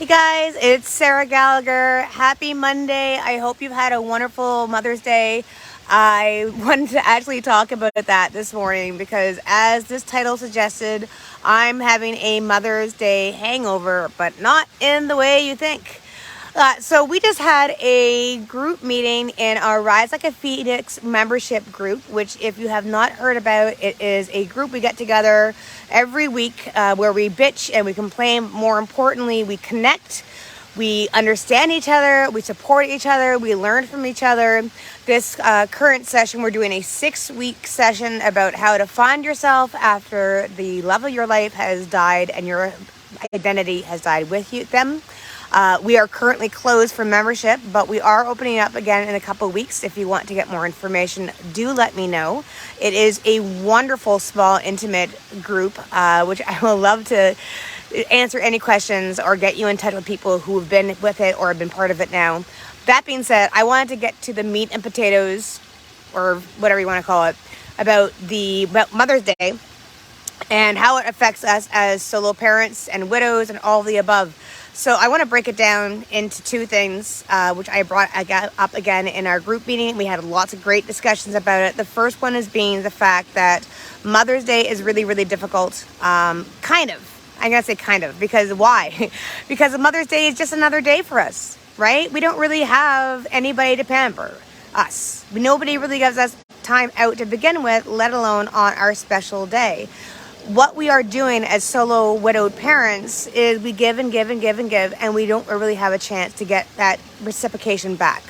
Hey guys, it's Sarah Gallagher. Happy Monday. I hope you've had a wonderful Mother's Day. I wanted to actually talk about that this morning because, as this title suggested, I'm having a Mother's Day hangover, but not in the way you think. So we just had a group meeting in our Rise Like a Phoenix membership group, which if you have not heard about, it is a group we get together every week where we bitch and we complain. More importantly, we connect, we understand each other, we support each other, we learn from each other. This current session, we're doing a 6-week session about how to find yourself after the love of your life has died and your identity has died with them. We are currently closed for membership, but we are opening up again in a couple of weeks. If you want to get more information, do let me know. It is a wonderful, small, intimate group, which I will love to answer any questions or get you in touch with people who have been with it or have been part of it now. That being said, I wanted to get to the meat and potatoes, or whatever you want to call it, about Mother's Day and how it affects us as solo parents and widows and all the above. So I want to break it down into two things, which I brought up again in our group meeting. We had lots of great discussions about it. The first one is being the fact that Mother's Day is really, really difficult. Kind of. I'm going to say kind of. Because why? Because Mother's Day is just another day for us, right? We don't really have anybody to pamper us. Nobody really gives us time out to begin with, let alone on our special day. What we are doing as solo widowed parents is we give and give and give and give, and we don't really have a chance to get that reciprocation back.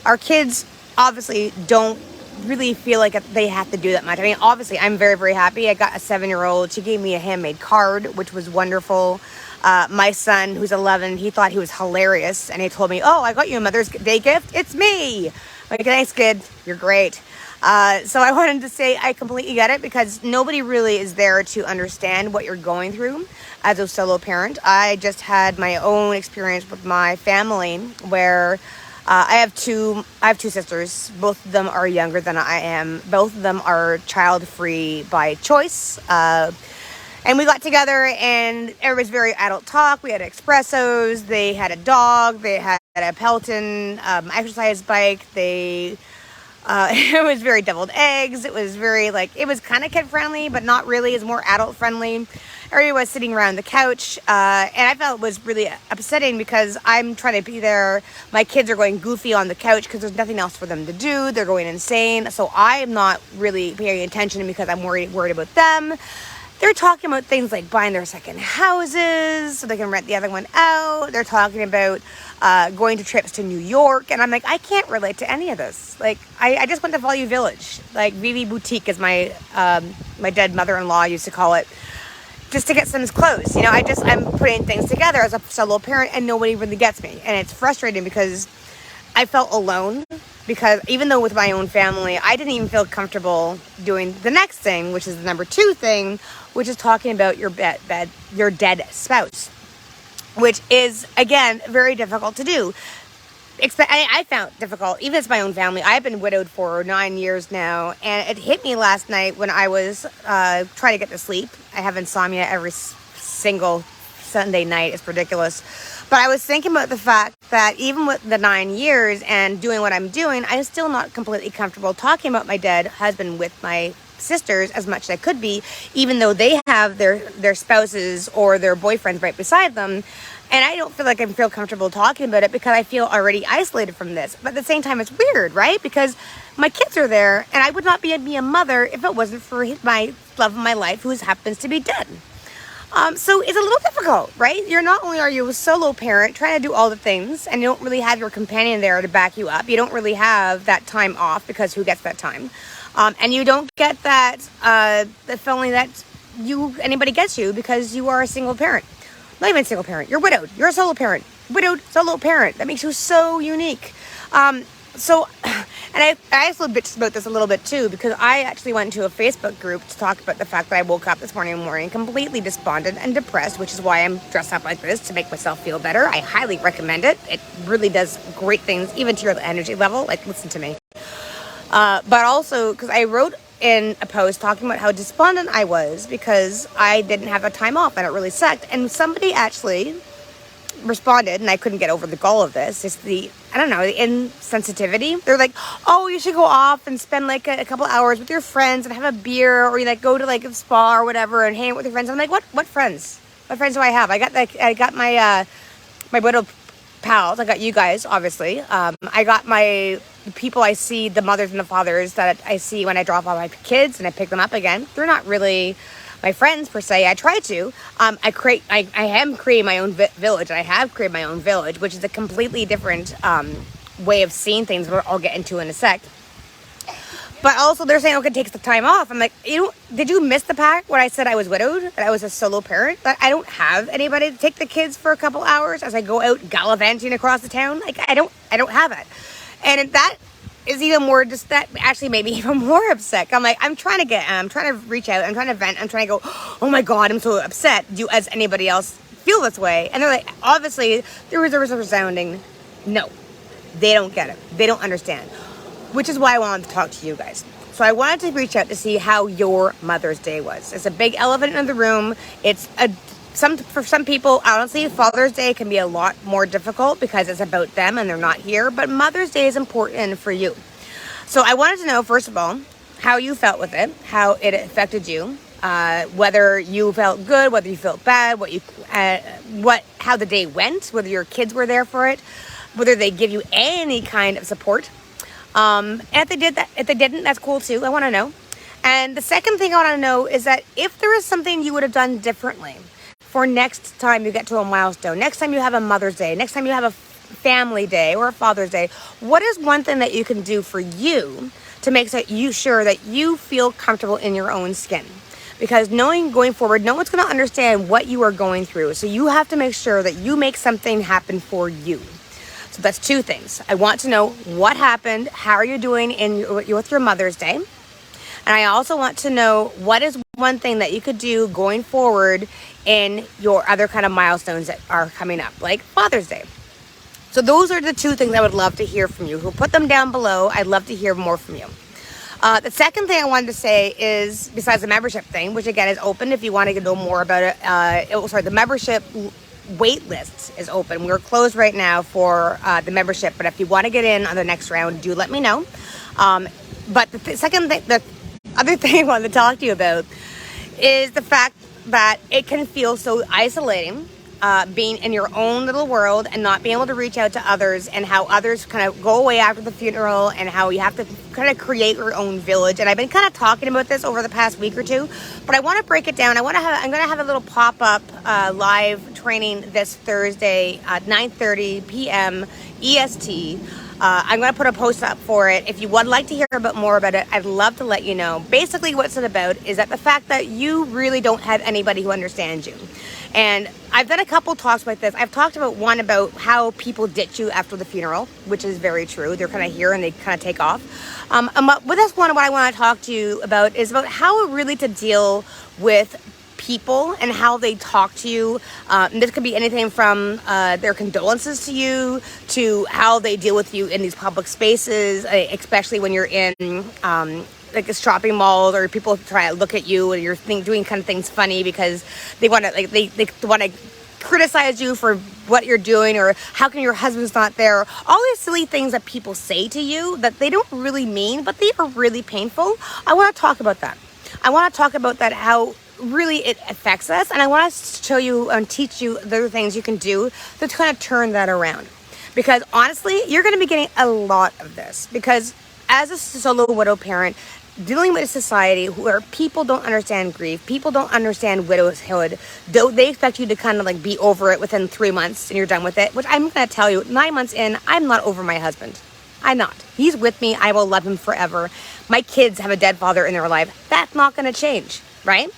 Our kids obviously don't really feel like they have to do that much. I mean, obviously, I'm very, very happy. I got a 7-year-old. She gave me a handmade card, which was wonderful. My son, who's 11, he thought he was hilarious, and he told me, "Oh, I got you a Mother's Day gift. It's me." I'm like, "Thanks, kid. You're great." So I wanted to say I completely get it because nobody really is there to understand what you're going through as a solo parent. I just had my own experience with my family where I have two sisters. Both of them are younger than I am. Both of them are child-free by choice. And we got together and it was very adult talk. We had espressos. They had a dog. They had a Peloton exercise bike. It was very deviled eggs. It was very it was kind of kid friendly, but not really. It's more adult friendly. Everybody was sitting around the couch, and I felt it was really upsetting because I'm trying to be there. My kids are going goofy on the couch because there's nothing else for them to do. They're going insane. So I'm not really paying attention because I'm worried about them. They're talking about things like buying their second houses so they can rent the other one out. They're talking about going to trips to New York. And I'm like, I can't relate to any of this. I just went to Value Village. Vivi Boutique, as my dead mother-in-law used to call it, just to get some clothes. I'm putting things together as a solo parent and nobody really gets me. And it's frustrating because I felt alone. Because even though with my own family, I didn't even feel comfortable doing the next thing, which is the number 2 thing, which is talking about your dead spouse, which is, again, very difficult to do. I found it difficult, even as my own family. I've been widowed for 9 years now, and it hit me last night when I was trying to get to sleep. I have insomnia every single Sunday night. It's ridiculous. But I was thinking about the fact that even with the 9 years and doing what I'm doing, I'm still not completely comfortable talking about my dead husband with my sisters as much as I could be, even though they have their spouses or their boyfriends right beside them. And I don't feel like I feel comfortable talking about it because I feel already isolated from this. But at the same time, it's weird, right? Because my kids are there, and I would not be a mother if it wasn't for my love of my life, who happens to be dead. So it's a little difficult, right? Not only are you a solo parent trying to do all the things and you don't really have your companion there to back you up. You don't really have that time off because who gets that time? And you don't get that, the feeling that anybody gets you because you are a single parent. Not even a single parent. You're widowed. You're a solo parent. Widowed solo parent. That makes you so unique. And I also bitched about this a little bit too, because I actually went into a Facebook group to talk about the fact that I woke up this morning completely despondent and depressed, which is why I'm dressed up like this, to make myself feel better. I highly recommend it. It really does great things, even to your energy level. Listen to me. But also, because I wrote in a post talking about how despondent I was because I didn't have a time off and it really sucked. And somebody actually responded, and I couldn't get over the gall of this. It's the, I don't know, the insensitivity. They're like, oh, you should go off and spend like a couple hours with your friends and have a beer, or you like go to like a spa or whatever and hang out with your friends. I'm like, what friends? What friends do I have? I got my my widow pals. I got you guys, obviously. I got my people I see, the mothers and the fathers that I see when I drop off my kids and I pick them up again. They're not really my friends per se. I try to. I am creating my own village. I have created my own village, which is a completely different way of seeing things. I'll get into in a sec. But also, they're saying, okay, take the time off. I'm like, did you miss the pack when I said I was widowed, that I was a solo parent, that I don't have anybody to take the kids for a couple hours as I go out gallivanting across the town? Like, I don't have it. And that is even more, just that actually made me even more upset. I'm like, I'm trying to reach out, I'm trying to vent, I'm trying to go, oh my God, I'm so upset. Do as anybody else feel this way? And they're like, obviously, there was a resounding no. They don't get it. They don't understand. Which is why I wanted to talk to you guys. So I wanted to reach out to see how your Mother's Day was. It's a big elephant in the room. For some people, honestly, Father's Day can be a lot more difficult because it's about them and they're not here. But Mother's Day is important for you. So I wanted to know, first of all, how you felt with it, how it affected you, whether you felt good, whether you felt bad, how the day went, whether your kids were there for it, whether they give you any kind of support. And if they didn't, that's cool too. I want to know. And the second thing I want to know is that if there is something you would have done differently for next time you get to a milestone, next time you have a Mother's Day, next time you have a family day or a Father's Day, what is one thing that you can do for you to make sure that you feel comfortable in your own skin? Because going forward, no one's going to understand what you are going through. So you have to make sure that you make something happen for you. So that's two things. I want to know what happened, how are you doing with your Mother's Day? And I also want to know what is one thing that you could do going forward in your other kind of milestones that are coming up, like Father's Day. So those are the two things I would love to hear from you. So put them down below. I'd love to hear more from you. The second thing I wanted to say is, besides the membership thing, which again is open if you want to know more about it. The membership wait list is open. We're closed right now for the membership, but if you want to get in on the next round, do let me know. But the other thing I wanted to talk to you about is the fact that it can feel so isolating, being in your own little world and not being able to reach out to others, and how others kind of go away after the funeral, and how you have to kind of create your own village. And I've been kind of talking about this over the past week or two, but I want to break it down. I'm going to have a little pop-up live training this Thursday at 9:30 p.m. EST. I'm going to put a post up for it. If you would like to hear a bit more about it, I'd love to let you know. Basically, what's it about is that the fact that you really don't have anybody who understands you. And I've done a couple talks about this. I've talked about one about how people ditch you after the funeral, which is very true. They're kind of here and they kind of take off. But with this one, what I want to talk to you about is about how really to deal with people and how they talk to you. And this could be anything from their condolences to you to how they deal with you in these public spaces, especially when you're in like a shopping mall, or people try to look at you and you're doing kind of things funny because they want to they want to criticize you for what you're doing, or how come your husband's not there. All these silly things that people say to you that they don't really mean, but they are really painful. I want to talk about that. I want to talk about that, how really it affects us, and I want to show you and teach you the things you can do to kind of turn that around. Because honestly, you're going to be getting a lot of this, because as a solo widow parent, dealing with a society where people don't understand grief, people don't understand widowhood, they expect you to kind of like be over it within 3 months and you're done with it, which I'm going to tell you, 9 months in, I'm not over my husband. I'm not. He's with me. I will love him forever. My kids have a dead father in their life. That's not going to change, right?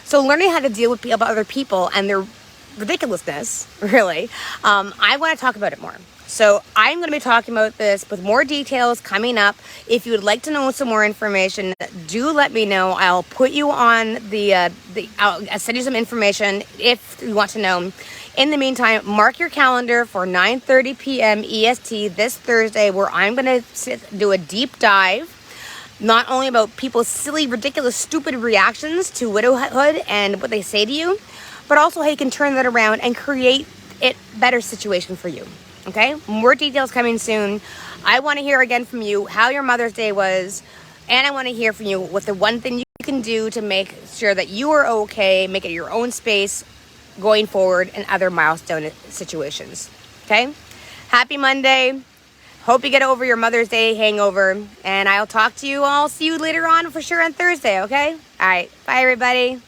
So learning how to deal with other people and their ridiculousness, really, I want to talk about it more. So I'm going to be talking about this with more details coming up. If you would like to know some more information, do let me know. I'll put you on I'll send you some information if you want to know. In the meantime, mark your calendar for 9:30 p.m. EST this Thursday, where I'm going to do a deep dive, not only about people's silly, ridiculous, stupid reactions to widowhood and what they say to you, but also how you can turn that around and create it better situation for you. Okay? More details coming soon. I want to hear again from you how your Mother's Day was, and I want to hear from you what the one thing you can do to make sure that you are okay, make it your own space going forward in other milestone situations. Okay? Happy Monday. Hope you get over your Mother's Day hangover, and I'll talk to you all. See you later on for sure on Thursday, okay? All right. Bye, everybody.